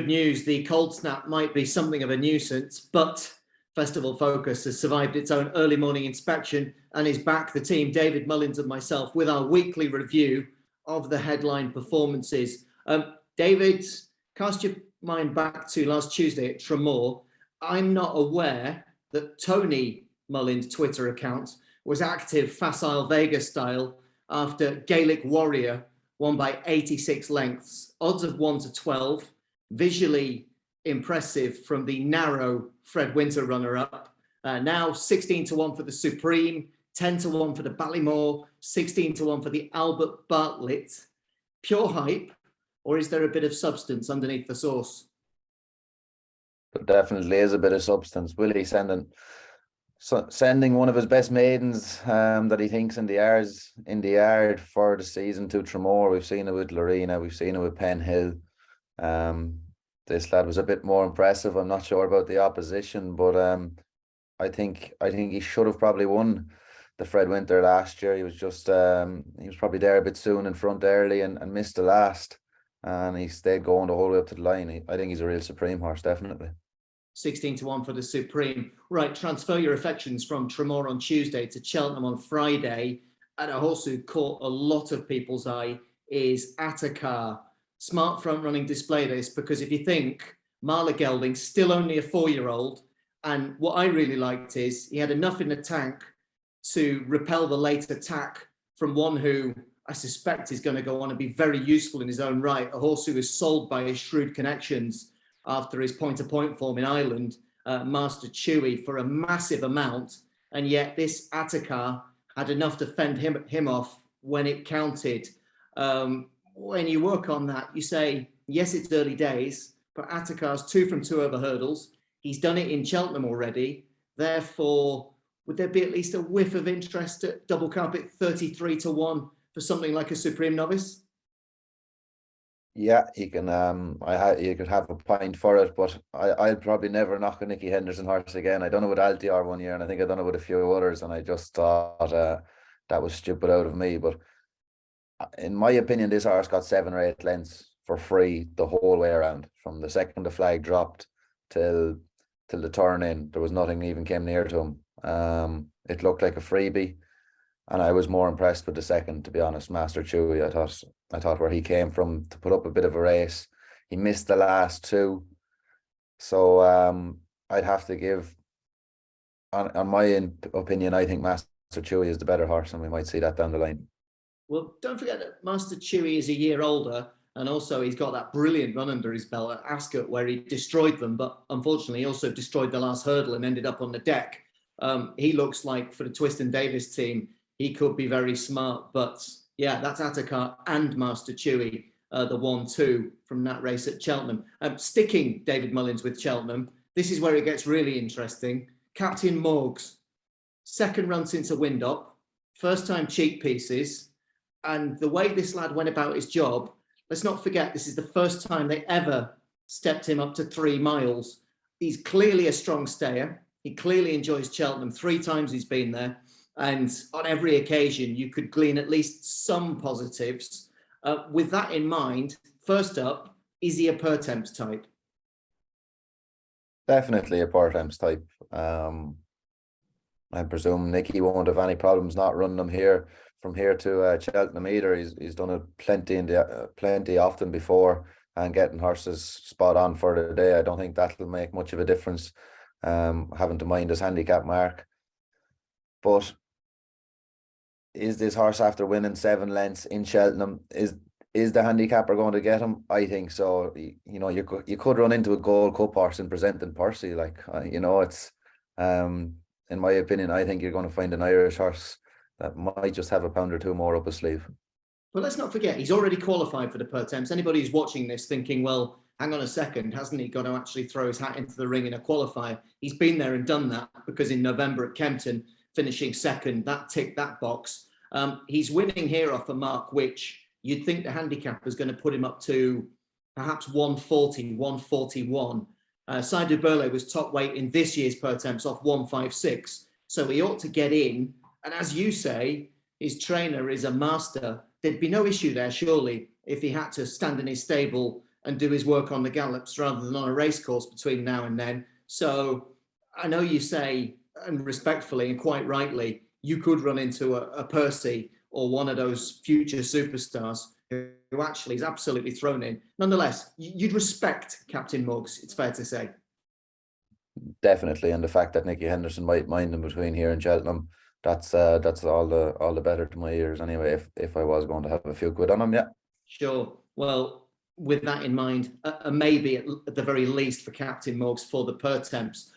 news. The cold snap might be something of a nuisance, but Festival Focus has survived its own early morning inspection and is back, the team, David Mullins and myself, with our weekly review of the headline performances. David, cast your mind back to last Tuesday at Tramore. I'm not aware that Tony Mullins' Twitter account was active facile Vega style after Gaelic Warrior won by 86 lengths, odds of 1 to 12, visually impressive from the narrow Fred Winter runner-up. Now 16 to 1 for the Supreme, 10 to 1 for the Ballymore, 16 to 1 for the Albert Bartlett. Pure hype, or is there a bit of substance underneath the sauce? There definitely is a bit of substance. Willie sending one of his best maidens that he thinks in the yard for the season to Tramore. We've seen it with Lorena, we've seen it with Penn Hill. This lad was a bit more impressive. I'm not sure about the opposition, but I think he should have probably won the Fred Winter last year. He was just he was probably there a bit soon in front early and missed the last, and he stayed going the whole way up to the line. I think he's a real Supreme horse, definitely. 16 to 1 for the Supreme. Right, transfer your affections from Tramore on Tuesday to Cheltenham on Friday. And a horse who caught a lot of people's eye is Attica. Smart front running display this, because if you think Marla Gelding, still only a 4-year-old, and what I really liked is he had enough in the tank to repel the late attack from one who I suspect is going to go on and be very useful in his own right, a horse who was sold by his shrewd connections after his point-to-point form in Ireland, Master Chewie, for a massive amount, and yet this Attica had enough to fend him off when it counted. When you work on that, you say, yes, it's early days, but Attica's 2 from 2 over hurdles. He's done it in Cheltenham already. Therefore, would there be at least a whiff of interest at double carpet 33 to 1 for something like a Supreme Novice? Yeah, you can. You could have a point for it, but I'll probably never knock a Nicky Henderson horse again. I done it with Altior one year, and I think I done it with a few others, and I just thought that was stupid out of me. But in my opinion, this horse got 7 or 8 lengths for free the whole way around, from the second the flag dropped till the turn in. There was nothing even came near to him. It looked like a freebie, and I was more impressed with the second, to be honest, Master Chewie. I thought where he came from to put up a bit of a race. He missed the last 2, so I'd have to give, on my opinion, I think Master Chewie is the better horse, and we might see that down the line. Well, don't forget that Master Chewie is a year older, and also he's got that brilliant run under his belt at Ascot where he destroyed them, but unfortunately he also destroyed the last hurdle and ended up on the deck. He looks like, for the Twist and Davis team, he could be very smart, but yeah, that's Attica and Master Chewie, the 1-2 from that race at Cheltenham. Sticking David Mullins with Cheltenham, this is where it gets really interesting. Captain Morgs, second run since a wind-up, first time cheek pieces, and the way this lad went about his job, let's not forget this is the first time they ever stepped him up to 3 miles. He's clearly a strong stayer. He clearly enjoys Cheltenham. 3 times he's been there. And on every occasion, you could glean at least some positives. With that in mind, first up, is he a per-temps type? Definitely a per-temps type. I presume Nicky won't have any problems not running him here from here to Cheltenham either. He's done it plenty often before, and getting horses spot on for the day. I don't think that'll make much of a difference, having to mind his handicap mark. But is this horse, after winning 7 lengths in Cheltenham, is the handicapper going to get him? I think so. You know, you could run into a Gold Cup horse in Presenting Percy. Like, you know, it's in my opinion, I think you're going to find an Irish horse that might just have a pound or 2 more up his sleeve. But let's not forget, he's already qualified for the per-temps. Anybody who's watching this thinking, well, hang on a second, hasn't he got to actually throw his hat into the ring in a qualifier? He's been there and done that, because in November at Kempton, finishing second, that ticked that box. He's winning here off a mark which you'd think the handicap is going to put him up to perhaps 140, 141. Saidu Burle was top weight in this year's per-temps off 156. So he ought to get in. And as you say, his trainer is a master. There'd be no issue there, surely, if he had to stand in his stable and do his work on the gallops rather than on a racecourse between now and then. So I know you say, and respectfully and quite rightly, you could run into a Percy or one of those future superstars who actually is absolutely thrown in. Nonetheless, you'd respect Captain Morgs, it's fair to say. Definitely, and the fact that Nicky Henderson might mind in between here in Cheltenham, that's all the better to my ears anyway. If I was going to have a few quid on him, yeah. Sure. Well, with that in mind, maybe at the very least for Captain Morgs for the Pertemps.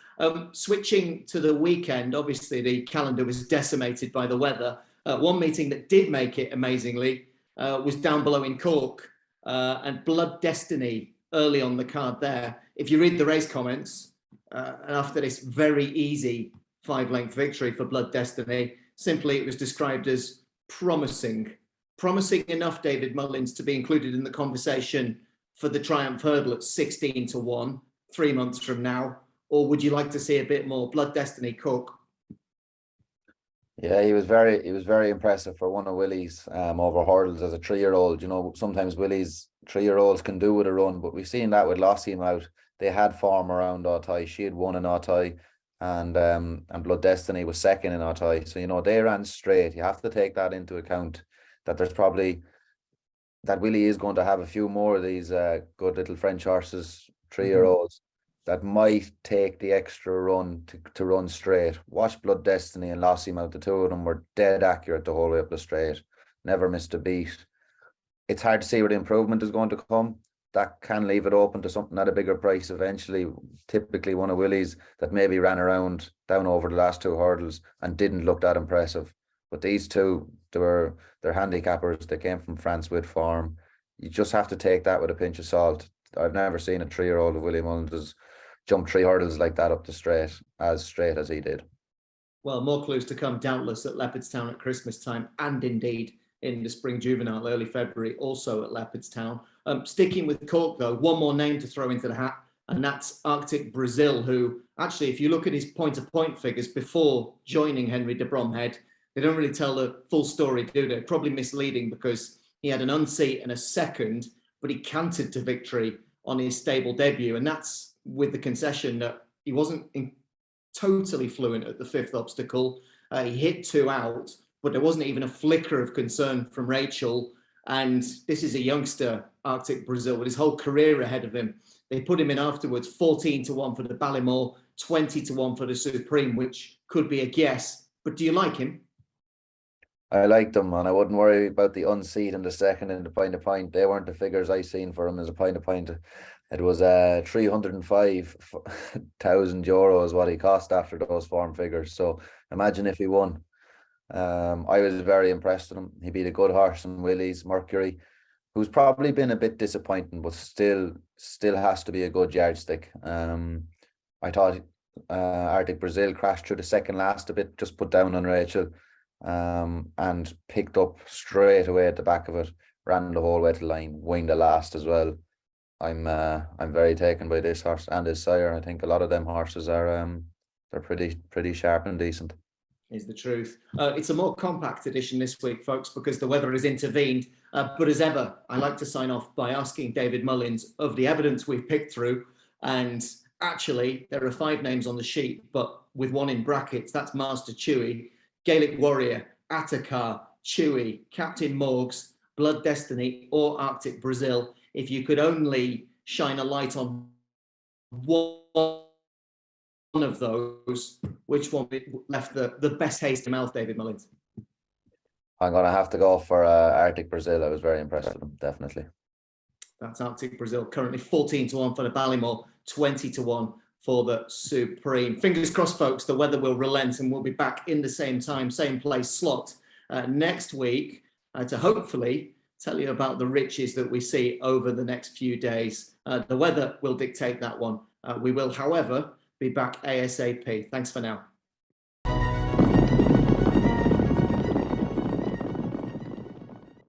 Switching to the weekend, obviously the calendar was decimated by the weather. One meeting that did make it amazingly was down below in Cork, and Blood Destiny early on the card there. If you read the race comments, after this very easy 5-length victory for Blood Destiny, simply it was described as promising enough, David Mullins, to be included in the conversation for the Triumph Hurdle at 16-1 3 months from now? Or would you like to see a bit more? Blood Destiny, Cook. Yeah, he was very impressive for one of Willie's over hurdles as a 3-year-old. You know, sometimes Willie's 3-year-olds can do with a run, but we've seen that with Lossie out. They had form around Attacca. She had won in Attacca, and Blood Destiny was second in Attacca. So, you know, they ran straight. You have to take that into account, that there's probably that Willie is going to have a few more of these good little French horses, 3-year-olds, that might take the extra run to run straight. Watch Blood Destiny and Lossie Mount. The two of them were dead accurate the whole way up the straight. Never missed a beat. It's hard to see where the improvement is going to come. That can leave it open to something at a bigger price eventually. Typically one of Willie's that maybe ran around down over the last 2 hurdles and didn't look that impressive. But these two, they're handicappers. They came from France with form. You just have to take that with a pinch of salt. I've never seen a 3-year-old of Willie Mullins jump 3 hurdles like that up the straight as he did. Well, more clues to come, doubtless, at Leopardstown at Christmas time, and indeed in the Spring Juvenile, early February, also at Leopardstown. Sticking with Cork, though, one more name to throw into the hat, and that's Arctic Bresil, who actually, if you look at his point-to-point figures before joining Henry de Bromhead, they don't really tell the full story, do they? Probably misleading, because he had an unseat and a second, but he cantered to victory on his stable debut, and that's with the concession that he wasn't totally fluent at the 5th obstacle. He hit 2 out, but there wasn't even a flicker of concern from Rachael. And this is a youngster, Arctic Bresil, with his whole career ahead of him. They put him in afterwards, 14-1 for the Ballymore, 20-1 for the Supreme, which could be a guess. But do you like him? I liked them, and I wouldn't worry about the unseat in the second and the point. They weren't the figures I seen for him as a point. It was 305,000 euros what he cost after those form figures. So imagine if he won. I was very impressed with him. He beat a good horse in Willie's, Mercury, who's probably been a bit disappointing, but still has to be a good yardstick. I thought Artic Bresil crashed through the second last a bit, just put down on Rachael, and picked up straight away at the back of it, ran the whole way to the line, winged the last as well. I'm very taken by this horse and his sire. I think a lot of them horses are they're pretty sharp and decent. Is the truth. It's a more compact edition this week, folks, because the weather has intervened. But as ever, I like to sign off by asking David Mullins of the evidence we've picked through. And actually, there are 5 names on the sheet, but with one in brackets. That's Master Chewie, Gaelic Warrior, Attacca, Chewie, Captain Morgs, Blood Destiny, or Arctic Bresil. If you could only shine a light on one of those, which one left the best taste in mouth, David Mullins? I'm going to have to go for Arctic Bresil. I was very impressed with him, definitely. That's Arctic Bresil, currently 14-1 for the Ballymore, 20-1 for the Supreme. Fingers crossed, folks, the weather will relent and we'll be back in the same time, same place slot next week to hopefully tell you about the riches that we see over the next few days. The weather will dictate that one. We will, however, be back ASAP. Thanks for now.